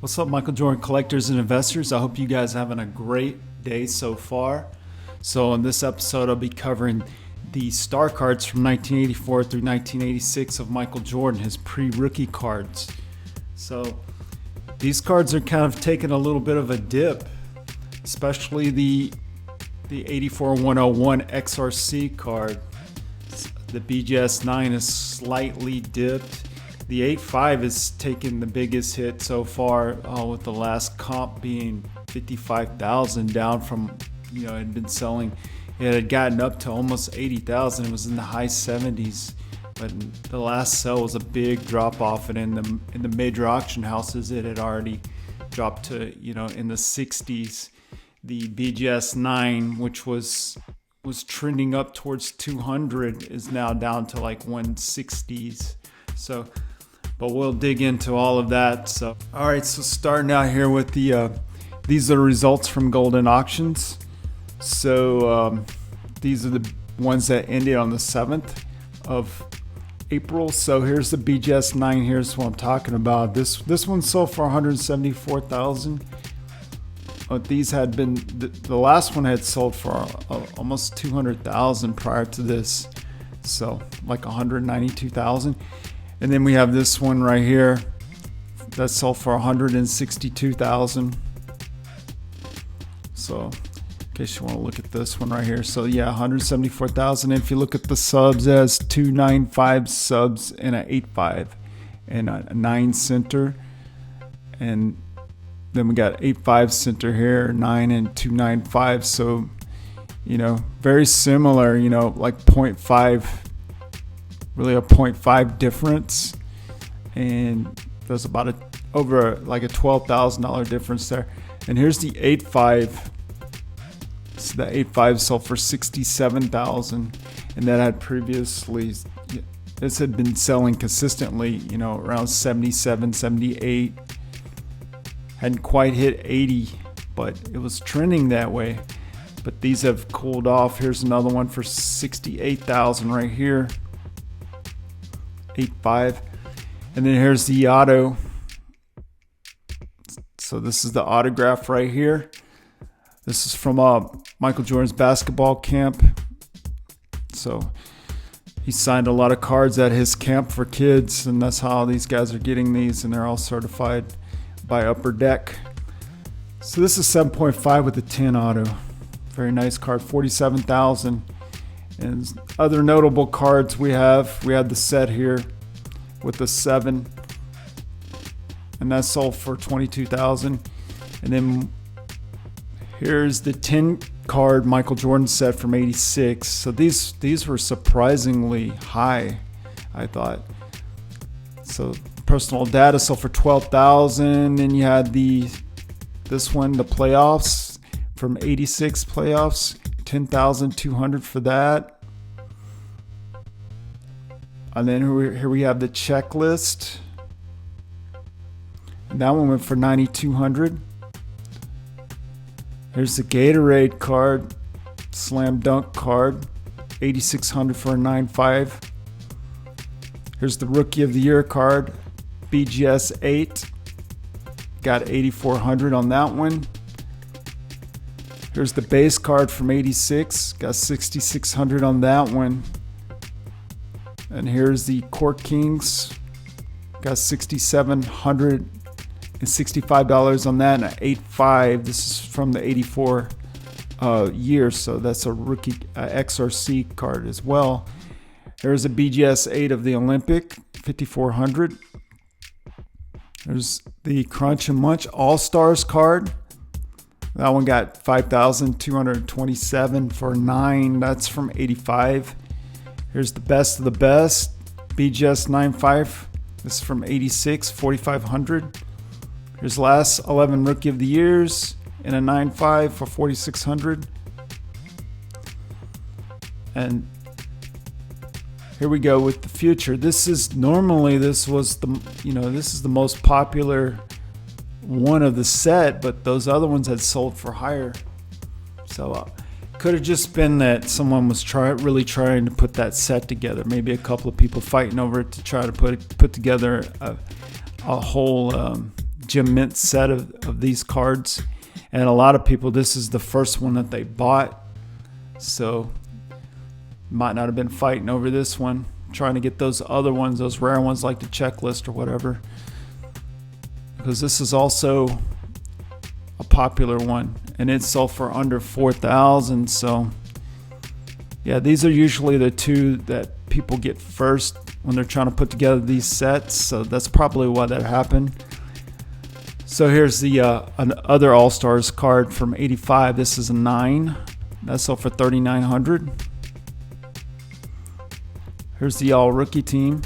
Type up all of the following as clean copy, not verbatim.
What's up, Michael Jordan collectors and investors? I hope you guys are having a great day so far. So in this episode, I'll be covering the star cards from 1984 through 1986 of Michael Jordan, his pre-rookie cards. So these cards are kind of taking a little bit of a dip, especially the 84-101 XRC card. The BGS 9 is slightly dipped. The 8.5 is taking the biggest hit so far, with the last comp being 55,000, down from, it had been selling. It had gotten up to almost 80,000. It was in the high 70s, but the last sell was a big drop off, and in the major auction houses, it had already dropped to in the 60s. The BGS 9, which was trending up towards 200, is now down to like 160s. So. But we'll dig into all of that. So, all right, so starting out here with these are the results from Golden Auctions. So these are the ones that ended on the 7th of April. So here's the BGS 9. Here's what I'm talking about. This one sold for 174,000. These had been, the last one had sold for almost 200,000 prior to this. So like 192,000. And then we have this one right here that sold for 162,000. So in case you want to look at this one right here. So yeah, 174,000. And if you look at the subs, it has 295 subs and an 8.5 and a 9 center. And then we got 8.5 center here, 9 and 295. So, very similar, like 0.5. Really a 0.5 difference, and there's about over like a $12,000 difference there. And here's the 8.5. So the 8.5 sold for 67,000, and that had previously, this had been selling consistently, around 77, 78. Hadn't quite hit 80, but it was trending that way. But these have cooled off. Here's another one for 68,000 right here. 8.5, and then here's the auto. So this is the autograph right here. This is from Michael Jordan's basketball camp. So he signed a lot of cards at his camp for kids, and that's how these guys are getting these, and they're all certified by Upper Deck. So this is 7.5 with the 10 auto. Very nice card, 47,000. And other notable cards we had the set here with the 7, and that sold for 22,000. And then here's the 10 card Michael Jordan set from 86. So these were surprisingly high, I thought. So personal data sold for 12,000, and you had this one, the playoffs from 86 playoffs. 10,200 for that. And then here we have the checklist. And that one went for 9,200. Here's the Gatorade card, slam dunk card, 8,600 for a 9.5. Here's the Rookie of the Year card, BGS 8. Got 8,400 on that one. Here's the base card from 86. Got 6,600 on that one. And here's the Court Kings. Got $6,765 on that, and an 8.5. This is from the 84 year, so that's a rookie XRC card as well. There's a BGS 8 of the Olympic, 5,400. There's the Crunch and Munch All-Stars card. That one got 5,227 for 9. That's from 85. Here's the Best of the Best, BGS 9.5. This is from 86, 4,500. Here's last 11 Rookie of the Years in a 9.5 for 4,600. And here we go with the future. This is the most popular one of the set, but those other ones had sold for higher. So could have just been that someone was really trying to put that set together. Maybe a couple of people fighting over it to try to put together a whole Gem Mint set of these cards. And a lot of people, this is the first one that they bought. So might not have been fighting over this one, trying to get those other ones, those rare ones like the checklist or whatever. Because this is also a popular one, and it's sold for under 4,000. So yeah, these are usually the two that people get first when they're trying to put together these sets. So that's probably why that happened. So here's the another All-Stars card from '85. This is a 9. That's sold for $3,900. Here's the All-Rookie team.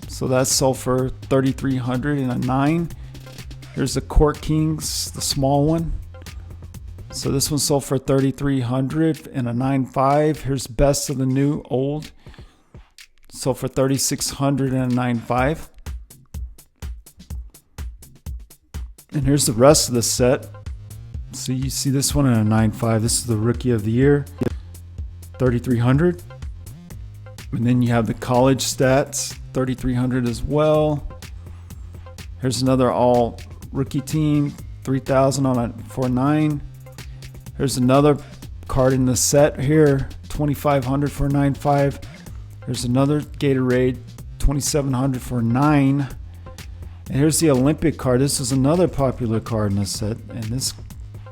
So that's sold for $3,300 in a 9. Here's the Court Kings, the small one. So this one sold for $3,300 in a 9.5. Here's Best of the New Old. Sold for $3,600 in a 9.5. And here's the rest of the set. So you see this one in a 9.5. This is the Rookie of the Year, $3,300. And then you have the college stats, $3,300 as well. Here's another all rookie team, $3,000 for a 9. Here's another card in the set here, $2,500 for a 9.5. Here's another Gatorade, $2,700 for a 9. And here's the Olympic card. This is another popular card in the set, and this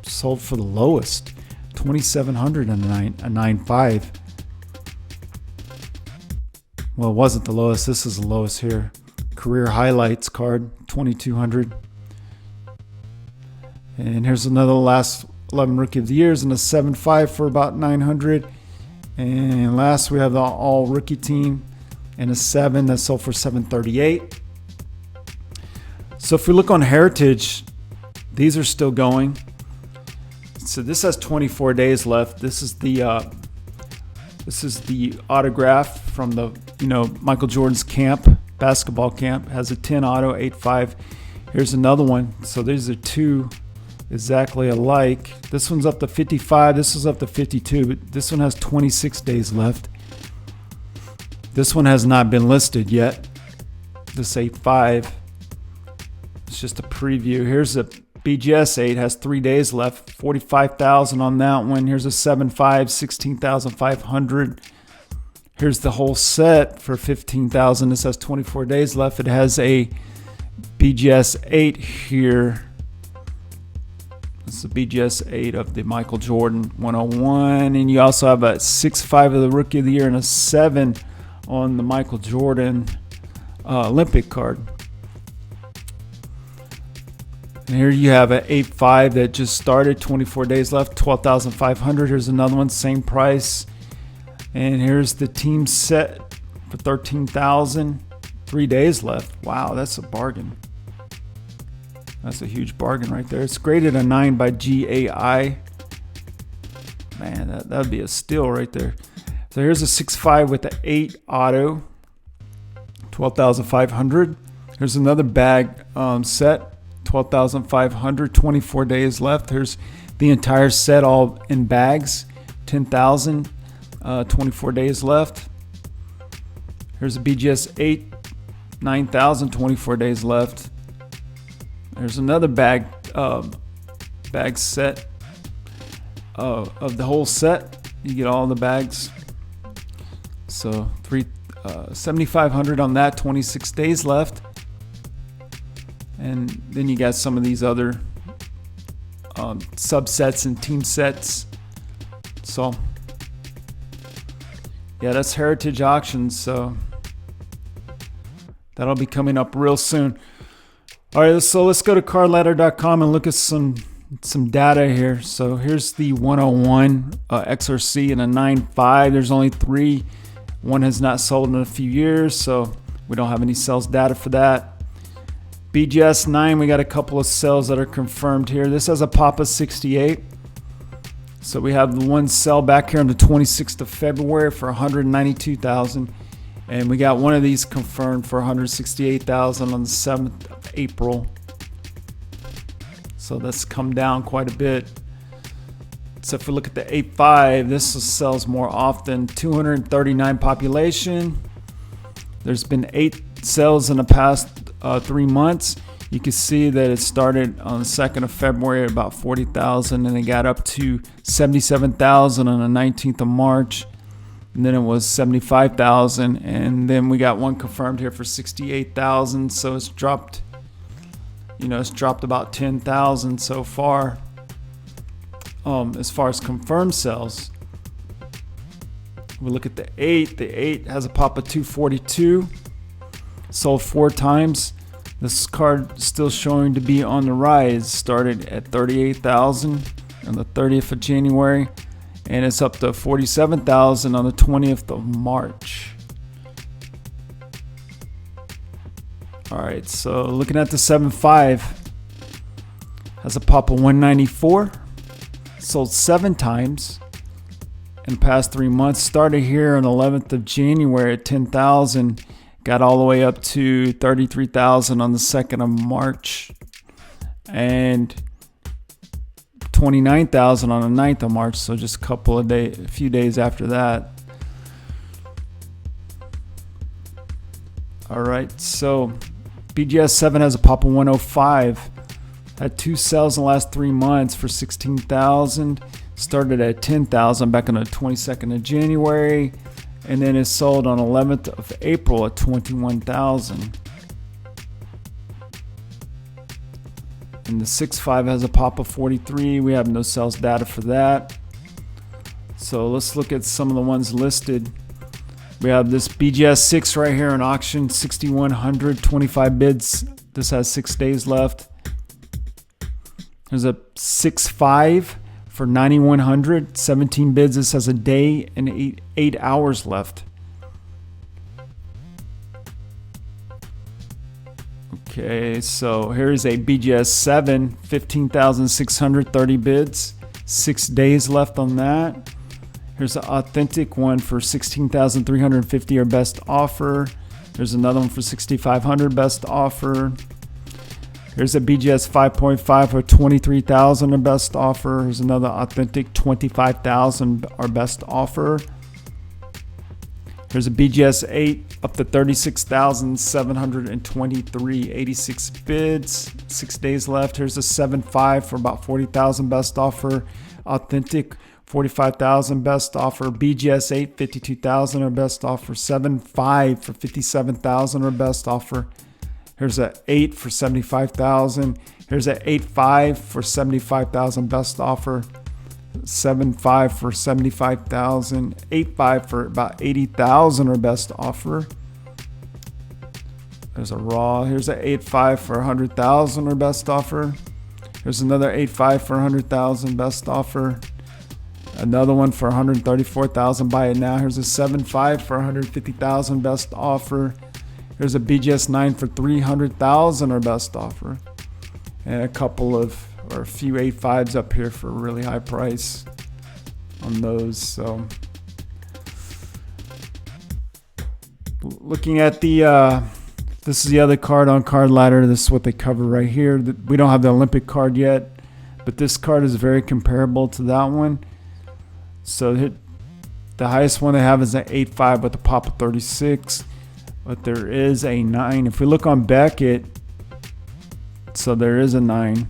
sold for the lowest, $2,700 in a 9.5. Well, it wasn't the lowest. This is the lowest here. Career Highlights card, $2,200. And here's another last 11 Rookie of the Years in a 7.5 for about $900. And last we have the All Rookie team in a 7 that sold for $738. So if we look on Heritage, these are still going. So this has 24 days left. This is the autograph from the Michael Jordan's camp, basketball camp. It has a 10 auto, 8.5. Here's another one. So these are two exactly alike. This one's up to 55. This is up to 52. But this one has 26 days left. This one has not been listed yet. This 8.5. It's just a preview. Here's a BGS 8, has 3 days left, $45,000 on that one. Here's a 7.5, $16,500. Here's the whole set for $15,000. This has 24 days left. It has a BGS 8 here. This is a BGS 8 of the Michael Jordan 101. And you also have a 6.5 of the Rookie of the Year and a 7 on the Michael Jordan Olympic card. And here you have an 8.5 that just started, 24 days left, $12,500. Here's another one, same price. And here's the team set for $13,000. 3 days left. Wow, that's a bargain. That's a huge bargain right there. It's graded a 9 by GAI. Man, that'd be a steal right there. So here's a 6.5 with the 8 auto, $12,500. Here's another bag set. $12,500, 24 days left. Here's the entire set all in bags, $10,000, 24 days left. Here's a BGS 8, $9,000, 24 days left. There's another bag set of the whole set. You get all the bags. So $7,500 on that, 26 days left. And then you got some of these other subsets and team sets. So yeah, that's Heritage Auctions. So that'll be coming up real soon. All right, so let's go to cardladder.com and look at some data here. So here's the 101 XRC and a 9.5. There's only 3. One has not sold in a few years, so we don't have any sales data for that. BGS 9, we got a couple of sales that are confirmed here. This has a Papa 68. So we have the one sell back here on the 26th of February for $192,000. And we got one of these confirmed for $168,000 on the 7th of April. So that's come down quite a bit. So if we look at the 8.5, this sells more often. 239 population. There's been 8 sales in the past 3 months. You can see that it started on the 2nd of February at about 40,000, and it got up to 77,000 on the 19th of March, and then it was 75,000, and then we got one confirmed here for 68,000. So it's dropped, it's dropped about 10,000 so far. As far as confirmed sales, we look at the 8. The 8 has a pop of 242, sold 4 times. This card is still showing to be on the rise. Started at 38,000 on the 30th of January, and it's up to 47,000 on the 20th of March. All right, so looking at the 7.5, has a pop of 194, sold 7 times in the past 3 months. Started here on the 11th of January at 10,000. Got all the way up to 33,000 on the 2nd of March, and 29,000 on the 9th of March. So just a few days after that. All right, so BGS 7 has a pop of 105. Had 2 sales in the last 3 months for 16,000. Started at 10,000 back on the 22nd of January. And then it sold on 11th of April at 21,000. And the 6.5 has a pop of 43. We have no sales data for that. So let's look at some of the ones listed. We have this BGS 6 right here in auction, 6,100, 25 bids. This has 6 days left. There's a 6.5 for 9,100, 17 bids. This has a day and 8 hours left. Okay, so here's a BGS 7, 15,600, 30 bids, 6 days left on that. Here's an authentic one for 16,350, our best offer. There's another one for 6,500, best offer. Here's a BGS 5.5 for 23,000, our best offer. Here's another authentic 25,000, our best offer. Here's a BGS 8 up to 36,723, 86 bids, 6 days left. Here's a 7.5 for about 40,000, best offer. Authentic 45,000, best offer. BGS 8, 52,000, our best offer. 7.5 for 57,000, our best offer. Here's a 8 for 75,000. Here's a 8.5 for 75,000, best offer. 7.5 for 75,000. 8.5 for about 80,000, our best offer. There's a raw. Here's a 8.5 for 100,000, our best offer. Here's another 8.5 for 100,000, best offer. Another one for 134,000, buy it now. Here's a 7.5 for 150,000, best offer. There's a BGS 9 for 300,000, our best offer. And a few 8.5s up here for a really high price on those. So looking at this is the other card on Card Ladder. This is what they cover right here. We don't have the Olympic card yet, but this card is very comparable to that one. So the highest one they have is an 8.5 with a pop of 36. But there is a 9. If we look on Beckett, so there is a 9.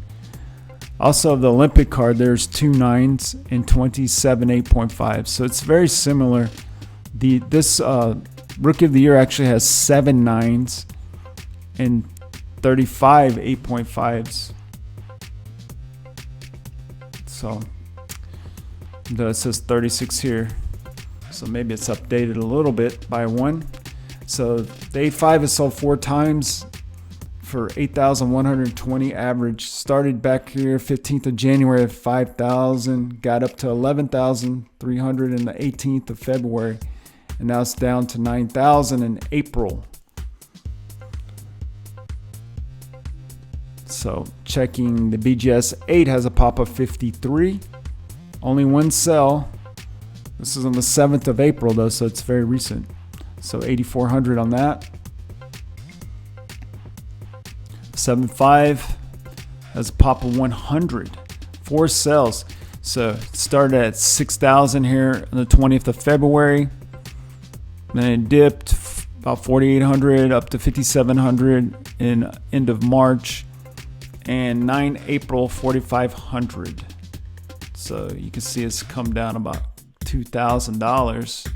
Also, the Olympic card, there's 2 9s and 27 8.5. So it's very similar. This Rookie of the Year actually has 7 9s and 35 8.5s. So it says 36 here. So maybe it's updated a little bit by 1. So the 8.5 is sold 4 times for 8,120 average. Started back here 15th of January at 5,000, got up to 11,300 in the 18th of February, and now it's down to 9,000 in April. So checking the BGS 8 has a pop of 53. Only 1 sell. This is on the 7th of April though, so it's very recent. So 8,400 on that. 7.5 has a pop of 100. 4 sales. So it started at 6,000 here on the 20th of February. Then it dipped about 4,800 up to 5,700 in end of March. and 9 April 4500. So you can see it's come down about $2,000.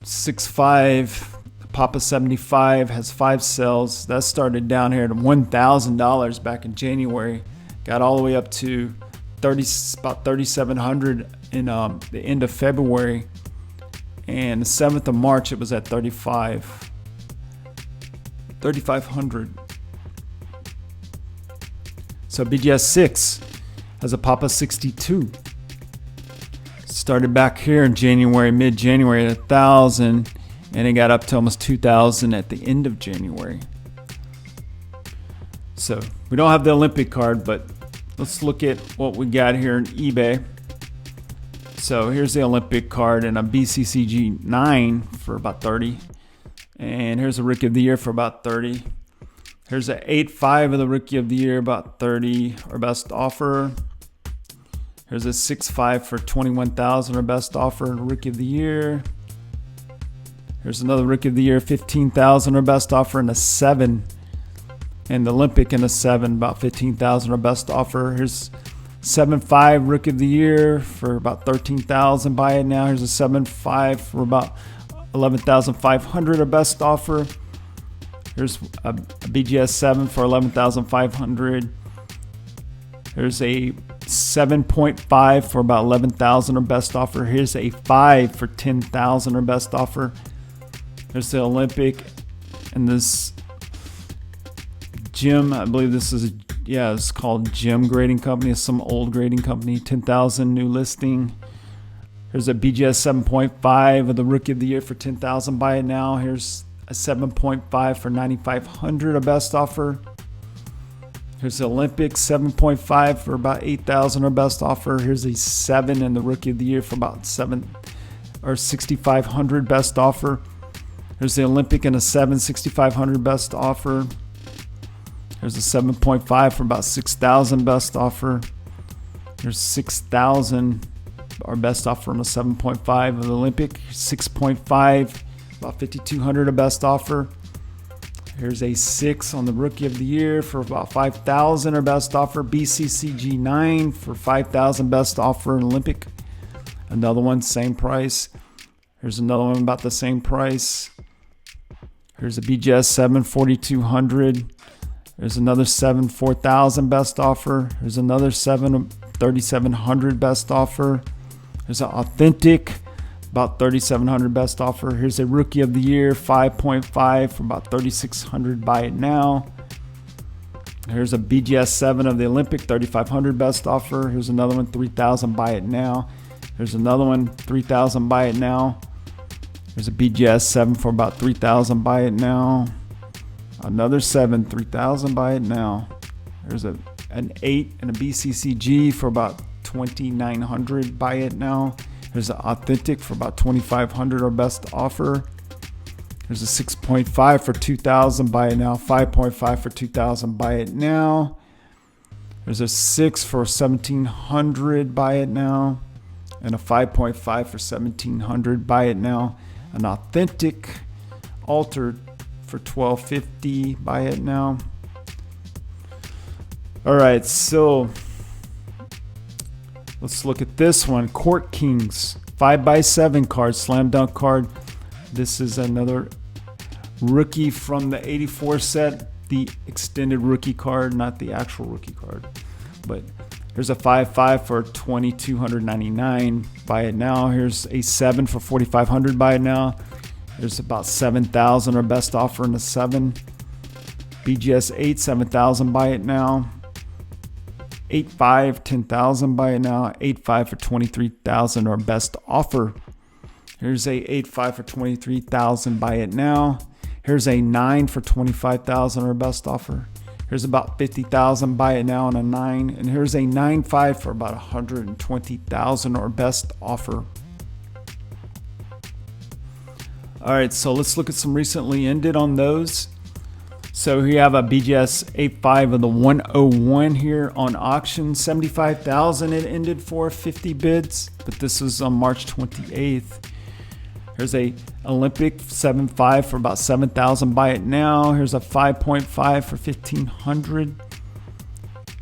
6.5 Papa 75 has 5 cells. That started down here at $1,000 back in January. Got all the way up to about 3,700 in the end of February. And the 7th of March, it was at 3,500. So BGS 6 has a Papa 62. Started back here in January, mid-January at 1,000. And it got up to almost 2,000 at the end of January. So we don't have the Olympic card, but let's look at what we got here in eBay. So here's the Olympic card and a BCCG 9 for about 30. And here's a Rookie of the Year for about 30. Here's an 8.5 of the Rookie of the Year, about 30, our best offer. Here's a 6.5 for 21,000, our best offer, Rookie of the Year. Here's another Rookie of the Year, 15,000, our best offer, and a 7. And the Olympic and a 7, about 15,000, our best offer. Here's 7.5 Rookie of the Year for about 13,000. Buy it now. Here's a 7.5 for about 11,500, our best offer. Here's a BGS 7 for 11,500. Here's a 7.5 for about 11,000, our best offer. Here's a 5 for 10,000, our best offer. There's the Olympic and this Gym. I believe this is, it's called Gym Grading Company. It's some old grading company. 10,000 new listing. Here's a BGS 7.5 of the Rookie of the Year for 10,000. Buy it now. Here's a 7.5 for 9,500, a best offer. Here's the Olympic 7.5 for about 8,000, our best offer. Here's a 7 in the Rookie of the Year for about 6,500, best offer. Here's the Olympic and a 7, 6,500, best offer. Here's a 7.5 for about 6,000, best offer. Here's 6,000, our best offer on a 7.5 of the Olympic. 6.5, about 5,200, a best offer. Here's a 6 on the Rookie of the Year for about 5,000, our best offer. BCCG 9 for 5,000, best offer in Olympic. Another one, same price. Here's another one about the same price. Here's a BGS 7, 4,200. There's another 7, 4,000, best offer. There's another 7, 3,700, best offer. There's an Authentic, about 3,700, best offer. Here's a Rookie of the Year, 5.5 for about 3,600. Buy it now. Here's a BGS 7 of the Olympic, 3,500, best offer. Here's another one, 3,000. Buy it now. Here's another one, 3,000. Buy it now. There's a BGS 7 for about 3,000. Buy it now. Another 7, 3,000. Buy it now. There's an 8 and a BCCG for about 2,900. Buy it now. There's an Authentic for about 2,500, our best offer. There's a 6.5 for 2,000. Buy it now. 5.5 for 2,000. Buy it now. There's a 6 for 1,700. Buy it now. And a 5.5 for 1,700. Buy it now. An Authentic altered for 1,250. Buy it now. All right, so let's look at this one. Court Kings 5x7 card, slam dunk card. This is another rookie from the 84 set, the extended rookie card, not the actual rookie card. But here's a 5.5 for 2,299. Buy it now. Here's a 7 for 4,500. Buy it now. There's about 7,000, our best offer in the 7. BGS 8, 7,000. Buy it now. 8.5, 10,000. Buy it now. 8.5 for 23,000, our best offer. Here's a 8.5 for 23,000. Buy it now. Here's a 9 for 25,000, our best offer. Here's about 50,000. Buy it now on a 9. And here's a 9.5 for about 120,000, our best offer. All right, so let's look at some recently ended on those. So here you have a BGS 8.5 of the 101 here on auction. 75,000 it ended for 50 bids, but this was on March 28th. Here's a Olympic 7.5 for about 7,000. Buy it now. Here's a 5.5 for 1,500.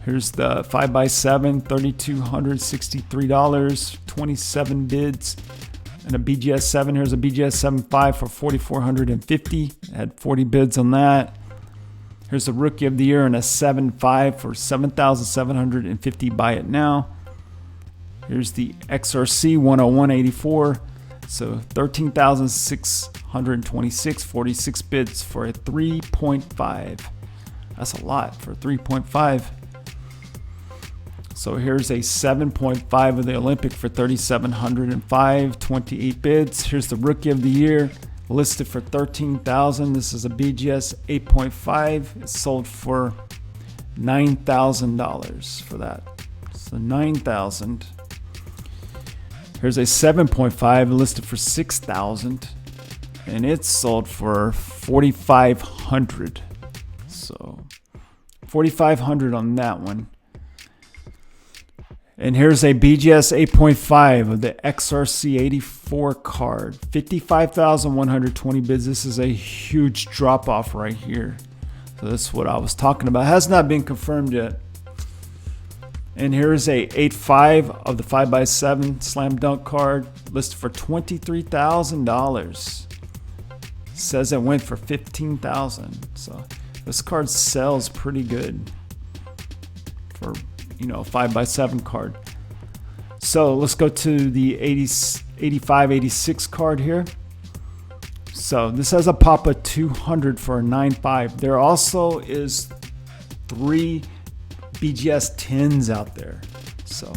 Here's the 5x7, $3,263, 27 bids. And a BGS 7. Here's a BGS 7.5 for 4,450. Had 40 bids on that. Here's the Rookie of the Year and a 7.5 for 7,750. Buy it now. Here's the XRC 101.84. So 13,626, 46 bids for a 3.5. That's a lot for a 3.5. So here's a 7.5 of the Olympic for 3,705, 28 bids. Here's the Rookie of the Year, listed for 13,000. This is a BGS 8.5. It's sold for $9,000 for that. So 9,000. Here's a 7.5 listed for 6,000, and it's sold for 4,500. So 4,500 on that one. And here's a BGS 8.5 of the XRC 84 card, 55,120 bids. This is a huge drop off right here. So that's what I was talking about. Has not been confirmed yet. And here's a 8.5 of the 5x7 slam dunk card, listed for $23,000. Says it went for $15,000. So this card sells pretty good for, you know, a 5x7 card. So let's go to the 85, 86 card here. So this has a Papa 200 for a 9.5. There also is 3 BGS 10s out there. So,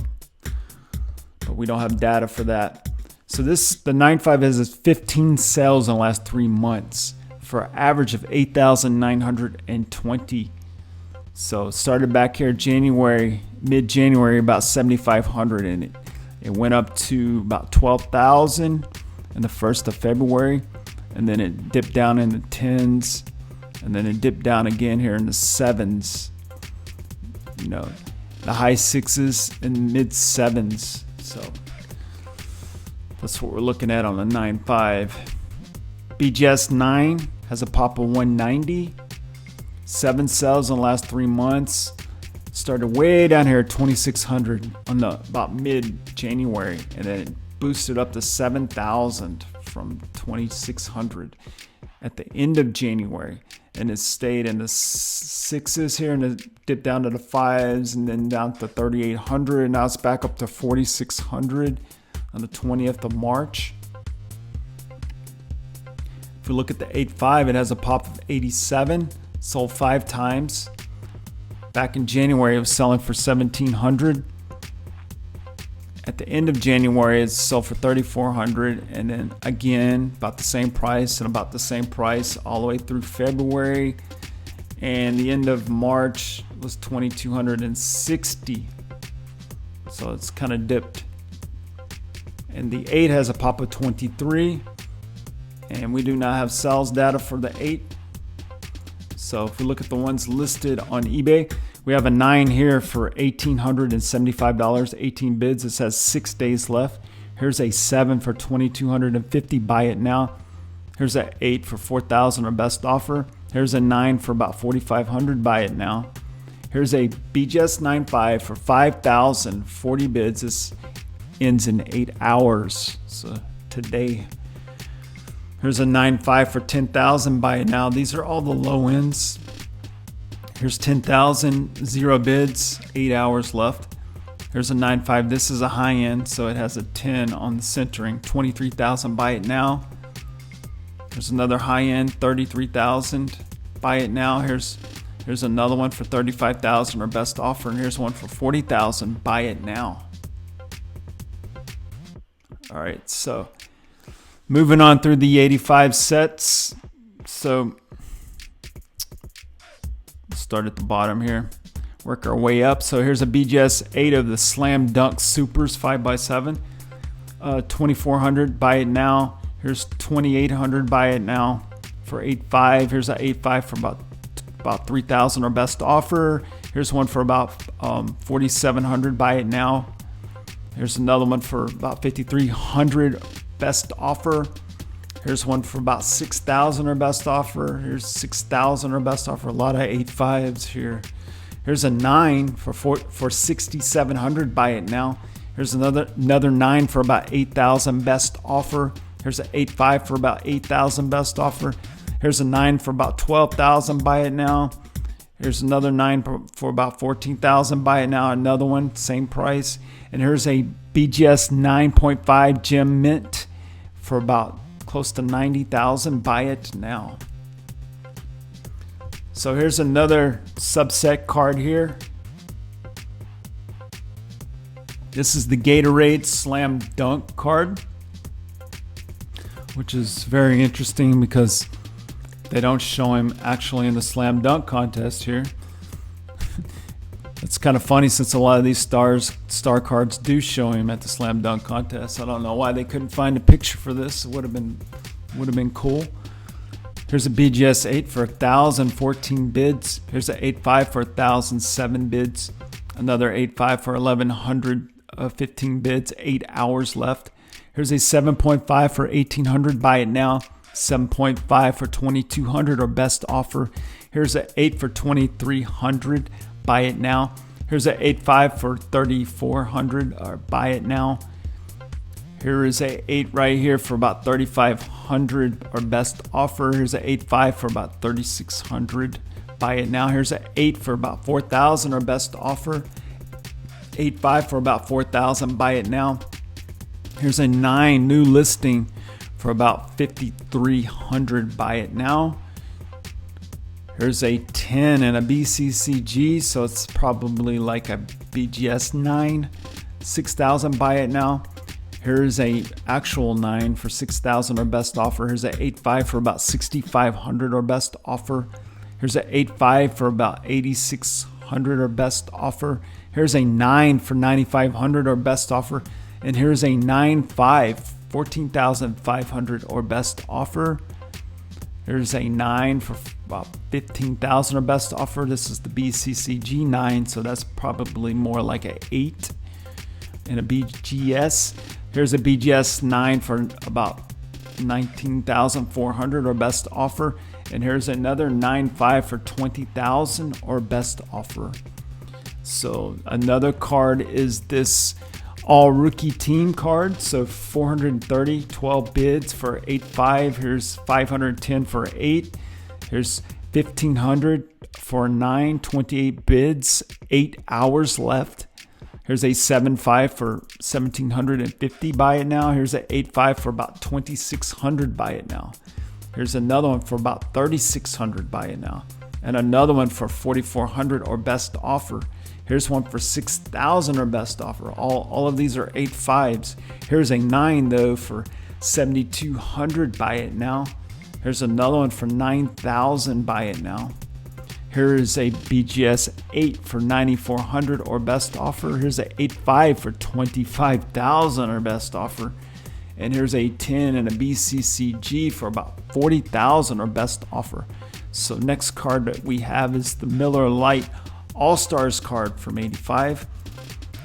but we don't have data for that. So the 9.5 has 15 sales in the last 3 months for an average of 8,920. So it started back here January, mid-January, about 7,500, and it went up to about 12,000 in the 1st of February, and then it dipped down in the 10s, and then it dipped down again here in the 7s. You know, the high 6s and mid 7s. So that's what we're looking at on the 9.5. BGS 9 has a pop of 190. 7 sales in the last 3 months. Started way down here at 2,600 on the about mid-January, and then it boosted up to 7,000 from 2,600 at the end of January. And it stayed in the 6s here, and it dipped down to the 5s, and then down to 3,800. Now it's back up to 4,600 on the 20th of March. If we look at the 8.5, it has a pop of 87, sold 5 times. Back in January, it was selling for 1,700. At the end of January, it sold for 3,400, and then again about the same price and about the same price all the way through February, and the end of March was 2,260. So it's kind of dipped. And the 8 has a pop of 23, and we do not have sales data for the 8. So if we look at the ones listed on eBay, we have a 9 here for $1,875, 18 bids. It says 6 days left. Here's a 7 for $2,250. Buy it now. Here's an 8 for $4,000, our best offer. Here's a 9 for about $4,500. Buy it now. Here's a BGS 9.5 for $5,000, 40 bids. This ends in 8 hours. So today. Here's a 9.5 for $10,000. Buy it now. These are all the low ends. Here's 10,000, 0 bids, 8 hours left. Here's a 9.5. This is a high end, so it has a 10 on the centering. 23,000. Buy it now. Here's another high end, 33,000. Buy it now. Here's another one for 35,000, our best offer, and here's one for 40,000. Buy it now. All right, so moving on through the 85 sets. So start at the bottom here, work our way up. So here's a BGS 8 of the Slam Dunk Supers 5x7, 2,400. Buy it now. Here's 2,800. Buy it now for 8.5. Here's an 8.5 for about 3,000, our best offer. Here's one for about 4,700. Buy it now. Here's another one for about 5,300, best offer. Here's one for about 6,000 or best offer. Here's 6,000 or best offer. A lot of 8.5s here. Here's a 9 for 6,700. Buy it now. Here's another 9 for about 8,000 best offer. Here's an 8.5 for about 8,000 best offer. Here's a 9 for about 12,000. Buy it now. Here's another 9 for about 14,000. Buy it now. Another one, same price. And here's a BGS 9.5 Gem Mint for about close to 90,000. Buy it now. So here's another subset card here. This is the Gatorade Slam Dunk card, which is very interesting because they don't show him actually in the Slam Dunk contest here. It's kind of funny since a lot of these star cards do show him at the Slam Dunk contest. I don't know why they couldn't find a picture for this. It would have been cool. Here's a BGS 8 for 1,014 bids. Here's an 8.5 for 1,007 bids. Another 8.5 for 1,115 bids. 8 hours left. Here's a 7.5 for 1,800. Buy it now. 7.5 for 2,200 or best offer. Here's an 8 for 2,300. Buy it now. Here's an 8.5 for 3,400 or buy it now. Here is a 8 right here for about 3,500 or best offer. Here's an 8.5 for about 3,600. Buy it now. Here's an 8 for about 4,000 or best offer. 8.5 for about 4,000. Buy it now. Here's a 9 new listing for about 5,300. Buy it now. Here's a 10 and a BCCG, so it's probably like a BGS 9. 6,000. Buy it now. Here's a actual 9 for 6,000 or best offer. Here's an 8.5 for about 6,500 or best offer. Here's an 8.5 for about 8,600 or best offer. Here's a 9 for 9,500 or best offer. And here's a 9.5, 14,500 or best offer. Here's a 9 for about 15,000 or best offer. This is the BCCG 9, so that's probably more like an 8. And a BGS. Here's a BGS 9 for about 19,400 or best offer. And here's another 9.5 for 20,000 or best offer. So another card is this all rookie team card. So 430, 12 bids for 8.5. Here's 510 for 8. Here's 1,500 for 9, 28 bids, 8 hours left. Here's a 7.5 for 1,750. Buy it now. Here's an 8.5 for about 2,600. Buy it now. Here's another one for about 3,600. Buy it now. And another one for 4,400 or best offer. Here's one for 6,000 or best offer. All of these are 8.5s. Here's a 9 though for 7,200. Buy it now. Here's another one for 9,000. Buy it now. Here is a BGS 8 for 9,400 or best offer. Here's a 8.5 for 25,000 or best offer. And here's a 10 and a BCCG for about 40,000 or best offer. So next card that we have is the Miller Lite All-Stars card from 85.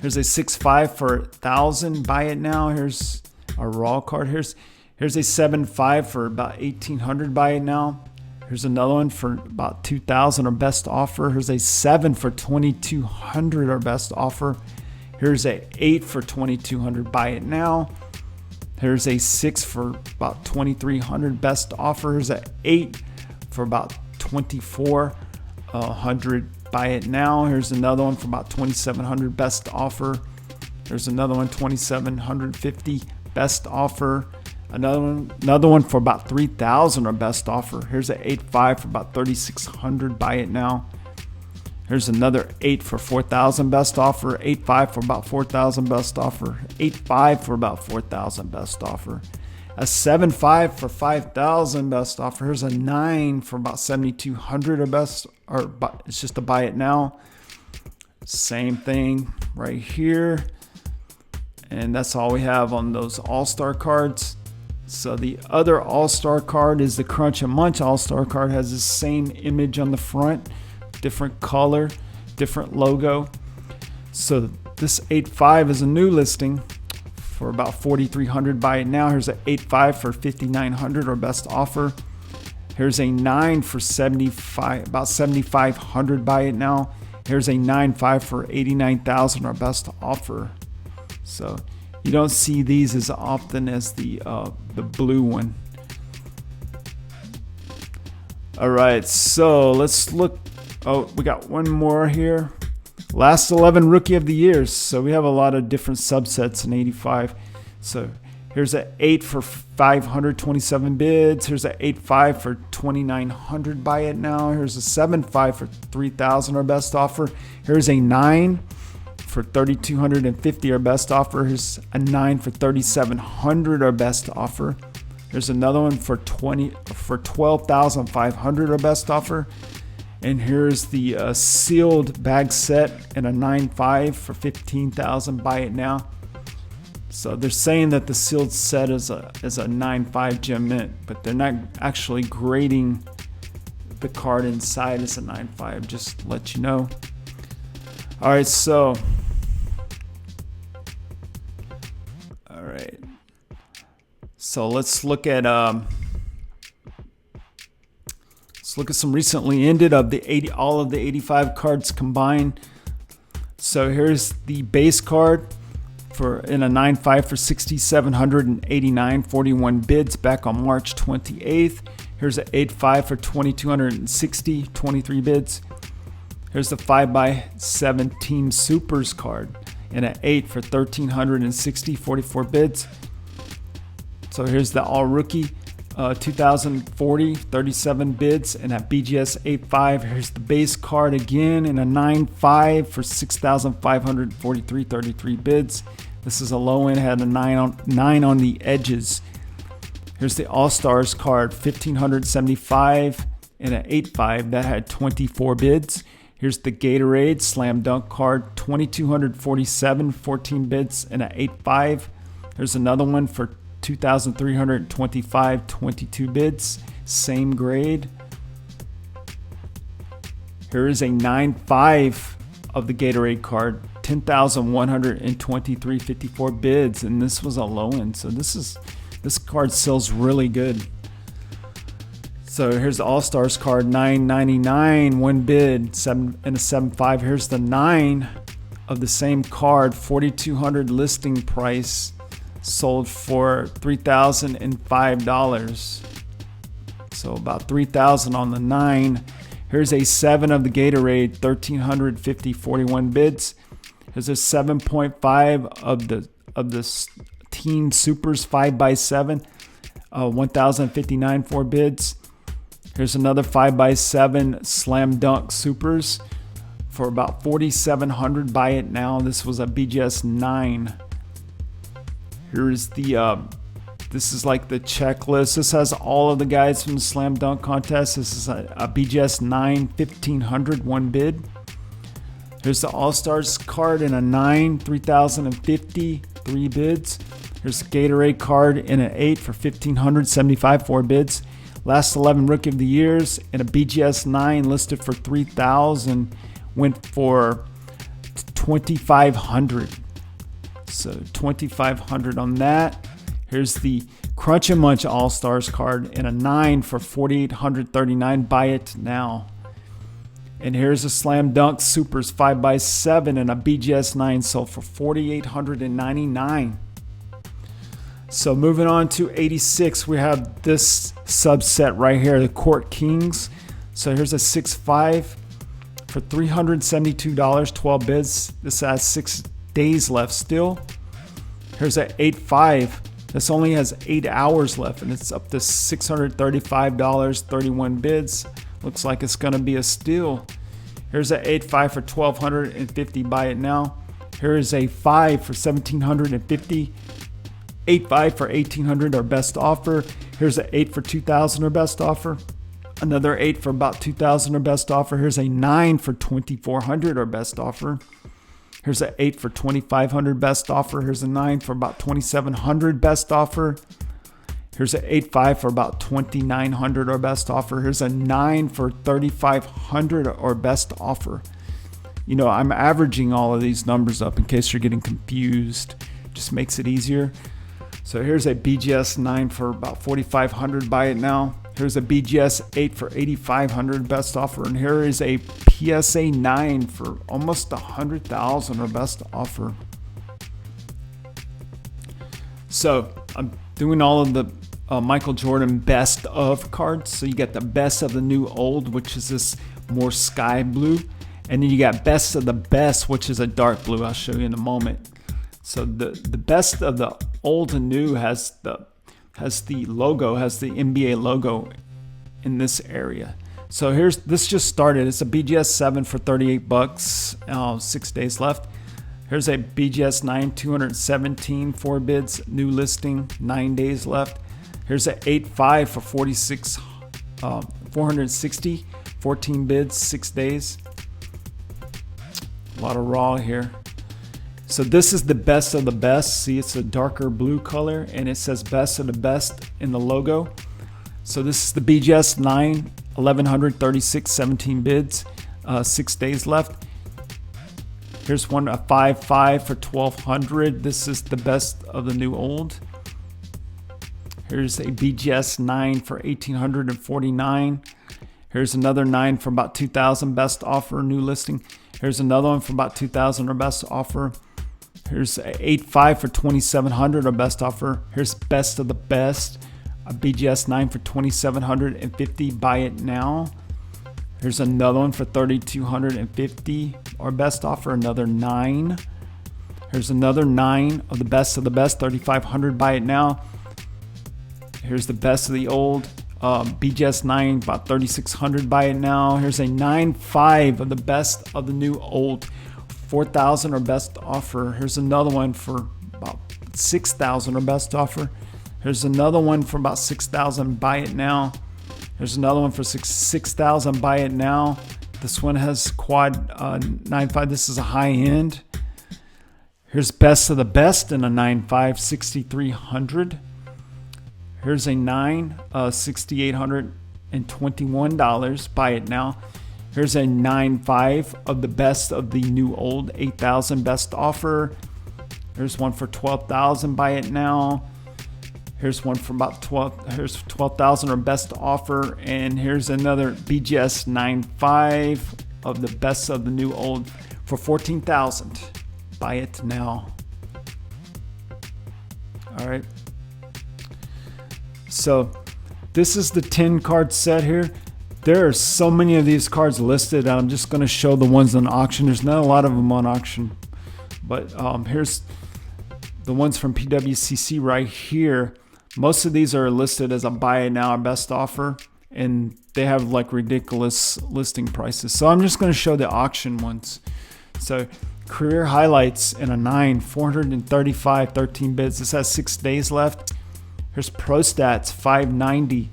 Here's a 6.5 for 1,000. Buy it now. Here's a raw card. Here's a 7.5 for about 1,800. Buy it now. Here's another one for about 2,000 or best offer. Here's a 7 for 2,200 or best offer. Here's a 8 for 2,200. Buy it now. Here's a 6 for about 2,300 best offer. Here's a 8 for about 2,400. Buy it now. Here's another one for about 2,700 best offer. There's another one 2,750 best offer. Another one for about 3,000 or best offer. Here's an 8.5 for about 3,600. Buy it now. Here's another 8 for 4,000 best offer. 8.5 for about 4,000 best offer. 8.5 for about 4,000 best offer. A 7.5 for 5,000 best offer. Here's a 9 for about 7,200 or best, it's just to buy it now. Same thing right here. And that's all we have on those All-Star cards. So the other All-Star card is the Crunch and Munch All-Star card. Has the same image on the front, different color, different logo. So this 8.5 is a new listing for about 4,300. Buy it now. Here's an 8.5 for 5,900, our best offer. Here's a 9 for 75, about 7,500. Buy it now. Here's a 9.5 for 89,000, our best offer. So you don't see these as often as the blue one. All right, so let's look. Oh, we got one more here. Last 11 Rookie of the Years. So we have a lot of different subsets in 85. So here's an 8 for 527 bids. Here's an 8.5 for 2,900. Buy it now. Here's a 7.5 for 3,000, our best offer. Here's a 9 for 3,250, our best offer. Here's a 9 for 3,700, our best offer. There's another one for 12,500, our best offer. And here's the sealed bag set and a 9.5 for 15,000. Buy it now. So they're saying that the sealed set is a 9.5 gem mint, but they're not actually grading the card inside as a 9.5. Just to let you know. All right, so let's look at some recently ended of the 80, all of the 85 cards combined. So here's the base card in a 9.5 for 6,789, 41 bids back on March 28th. Here's an 8.5 for 2,260, 23 bids. Here's the 5x7 Team Supers card and an 8 for 1,360, 44 bids. So here's the All Rookie 2040, 37 bids and a BGS 8.5. Here's the base card again in a 9.5 for 6,543, 33 bids. This is a low end, had a 9 on the edges. Here's the All-Stars card, 1,575 and an 8.5 that had 24 bids. Here's the Gatorade Slam Dunk card, 2,247, 14 bids and an 8.5. There's another one for 2,325, 22 bids, same grade. Here is a 9.5 of the Gatorade card, 10,123, 54 bids, and this was a low end. So this card sells really good. So here's the All-Stars card, $9.99, one bid, 7 and a 7.5. Here's the 9 of the same card, 4,200 listing price, sold for $3,005. So about $3,000 on the 9. Here's a 7 of the Gatorade, 1,350, 41 bids. Here's a 7.5 of the Teen Supers 5x7, 1,059, 4 bids. Here's another 5x7 Slam Dunk Supers for about 4,700. Buy it now. This was a BGS 9. Here's this is like the checklist. This has all of the guys from the Slam Dunk contest. This is a BGS 9, 1,500, one bid. Here's the All-Stars card in a 9, 3,050, 3 bids. Here's the Gatorade card in an 8 for 1,500, 75, 4 bids. Last 11 Rookie of the Years in a BGS 9 listed for 3,000 went for 2,500. So 2,500 on that. Here's the Crunch and Munch All-Stars card in a 9 for 4,839. Buy it now. And here's a Slam Dunk Supers 5x7 and a BGS 9 sold for 4,899. So moving on to 86, we have this subset right here, the Court Kings. So here's a 6.5 for $372, 12 bids. This has 6 days left still. Here's an 8.5. This only has 8 hours left and it's up to $635, 31 bids. Looks like it's going to be a steal. Here's an 8.5 for $1,250. Buy it now. Here is a 5 for $1,750. 8.5 for $1,800, our best offer. Here's an 8 for $2,000, our best offer. Another 8 for about $2,000, our best offer. Here's a 9 for $2,400, our best offer. Here's an 8 for $2,500, best offer. Here's a 9 for about $2,700, best offer. Here's an 8.5 for about $2,900, our best offer. Here's a 9 for $3,500, our best offer. You know, I'm averaging all of these numbers up in case you're getting confused. just makes it easier. So here's a BGS 9 for about 4,500. Buy it now. Here's a BGS 8 for 8,500, best offer. And here is a PSA 9 for almost 100,000, or best offer. So I'm doing all of the Michael Jordan best of cards. So you got the best of the new old, which is this more sky blue. And then you got best of the best, which is a dark blue. I'll show you in a moment. So the best of the old and new has the logo, has the NBA logo in this area. So this just started. It's a BGS 7 for 38 bucks. 6 days left. Here's a BGS 9, 217, 4 bids, new listing, 9 days left. Here's a 8.5 for 460, 14 bids, 6 days. A lot of raw here. So this is the best of the best. See, it's a darker blue color, and it says best of the best in the logo. So this is the BGS 9, 1136, 17 bids, 6 days left. Here's one, a 5.5 for 1200. This is the best of the new old. Here's a BGS 9 for 1849. Here's another 9 for about 2,000, best offer, new listing. Here's another one for about 2,000, or best offer. Here's a 8.5 for 2,700, or best offer. Here's best of the best, a BGS 9 for 2,750. Buy it now. Here's another one for 3,250, or best offer. Another 9. Here's another 9 of the best 3,500. Buy it now. Here's the best of the old, BGS 9, about 3,600. Buy it now. Here's a 9.5 of the best of the new old, 4,000, or best offer. Here's another one for about 6,000, or best offer. Here's another one for about 6,000. Buy it now. There's another one for 6,000. Buy it now. This one has quad 9.5. This is a high end. Here's best of the best in a 9.5, 6,300. Here's a 9, $6,821. Buy it now. Here's a 9.5 of the best of the new old, 8,000, best offer. Here's one for 12,000. Buy it now. Here's one for about 12,000, or best offer. And here's another BGS 9.5 of the best of the new old for 14,000. Buy it now. All right. So this is the 10 card set here. There are so many of these cards listed. I'm just going to show the ones on auction. There's not a lot of them on auction, but here's the ones from PWCC right here. Most of these are listed as a buy it now or best offer, and they have like ridiculous listing prices. So I'm just going to show the auction ones. So career highlights in a 9, 435, 13 bids. This has 6 days left. Here's pro stats, 590,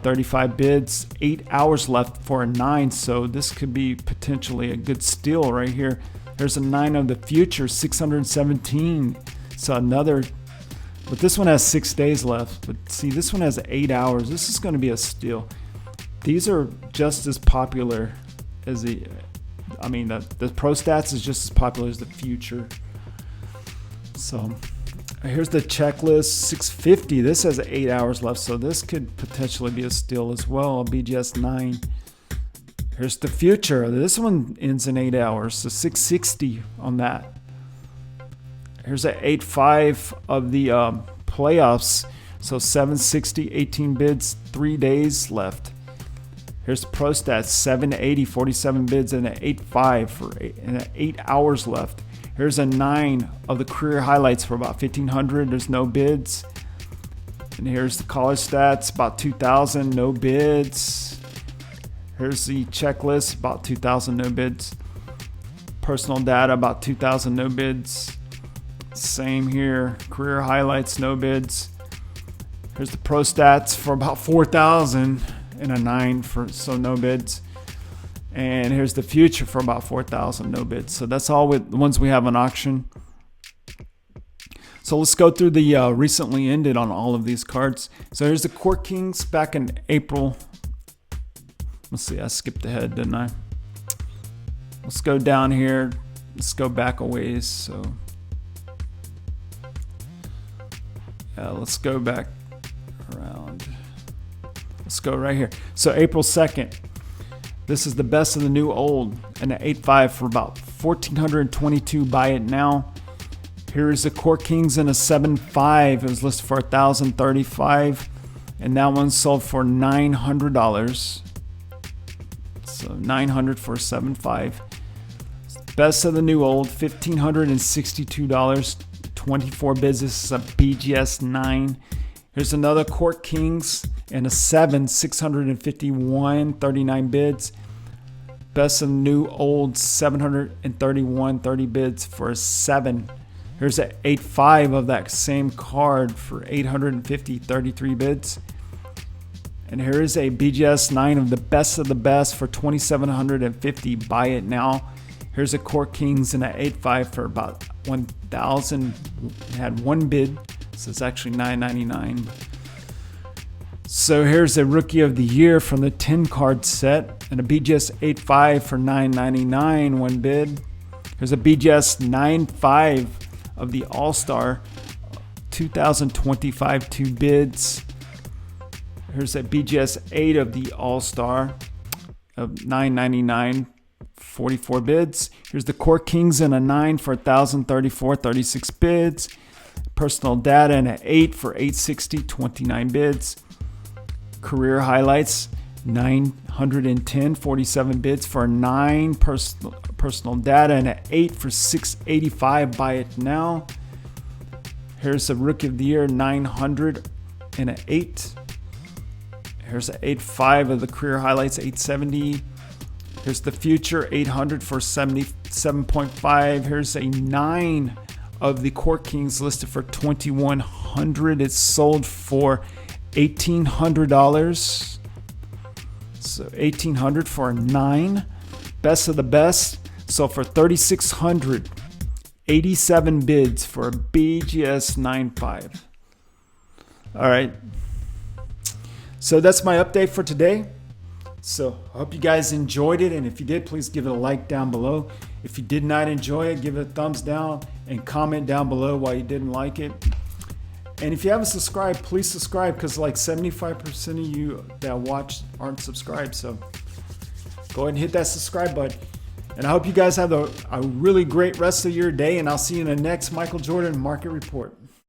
35 bids, 8 hours left for a 9. So this could be potentially a good steal right here. Here's a 9 of the future, 617. So another. But this one has 6 days left. But see, this one has 8 hours. This is going to be a steal. These are just as popular as the pro stats is just as popular as the future. So here's the checklist, 650. This has 8 hours left. So this could potentially be a steal as well. BGS 9. Here's the future. This one ends in 8 hours. So 660 on that. Here's an 8.5 of the playoffs. So 760, 18 bids, 3 days left. Here's pro stats, 780, 47 bids, and an 8.5 for 8 hours left. Here's a 9 of the career highlights for about 1,500. There's no bids. And here's the college stats, about 2,000, no bids. Here's the checklist, about 2,000, no bids. Personal data, about 2,000, no bids. Same here. Career highlights, no bids. Here's the pro stats for about 4,000 and a 9 so no bids. And here's the future for about 4,000, no bids. So that's all with the ones we have on auction. So let's go through the recently ended on all of these cards. So here's the Court Kings back in April. Let's see, I skipped ahead, didn't I? Let's go down here. Let's go back a ways. So Let's go back around. Let's go right here. So April 2nd. This is the best of the new old, and an 8.5 for about $1,422. Buy it now. Here is the Court Kings in a 7.5. It was listed for $1,035, and that one sold for $900. So $900 for a 7.5. Best of the new old, $1,562. 24 bids. This is a BGS 9. Here's another Court Kings and a 7, 651, 39 bids. Best of the new old, 731, 30 bids for a 7. Here's an 8.5 of that same card for 850, 33 bids. And here is a BGS 9 of the best for 2,750. Buy it now. Here's a Court Kings and an 8.5 for about 1,000. Had one bid, so it's actually $9.99. So here's a Rookie of the Year from the 10 card set, and a BGS 8.5 for $9.99. One bid. Here's a BGS 9.5 of the All-Star, 2025, 2 bids. Here's a BGS 8 of the All-Star of $9.99. 44 bids. Here's the Court Kings and a 9 for $1,034, 36 bids. Personal Data and an 8 for $860, 29 bids. Career Highlights 910, 47 bids for a 9. Personal Data and an 8 for $685. Buy it now. Here's a Rookie of the Year 900 and an 8. Here's an 8.5 of the Career Highlights 870. Here's the Future 800 for 77.5. Here's a 9 of the Court Kings listed for $2,100. It's sold for $1,800. So $1,800 for a 9. Best of the best. So for $3,600. 87 bids for a BGS 9.5. All right. So that's my update for today. So I hope you guys enjoyed it, and if you did, please give it a like down below. If you did not enjoy it, give it a thumbs down and comment down below why you didn't like it. And if you haven't subscribed, please subscribe, because like 75% of you that watch aren't subscribed. So go ahead and hit that subscribe button. And I hope you guys have a really great rest of your day, and I'll see you in the next Michael Jordan Market Report.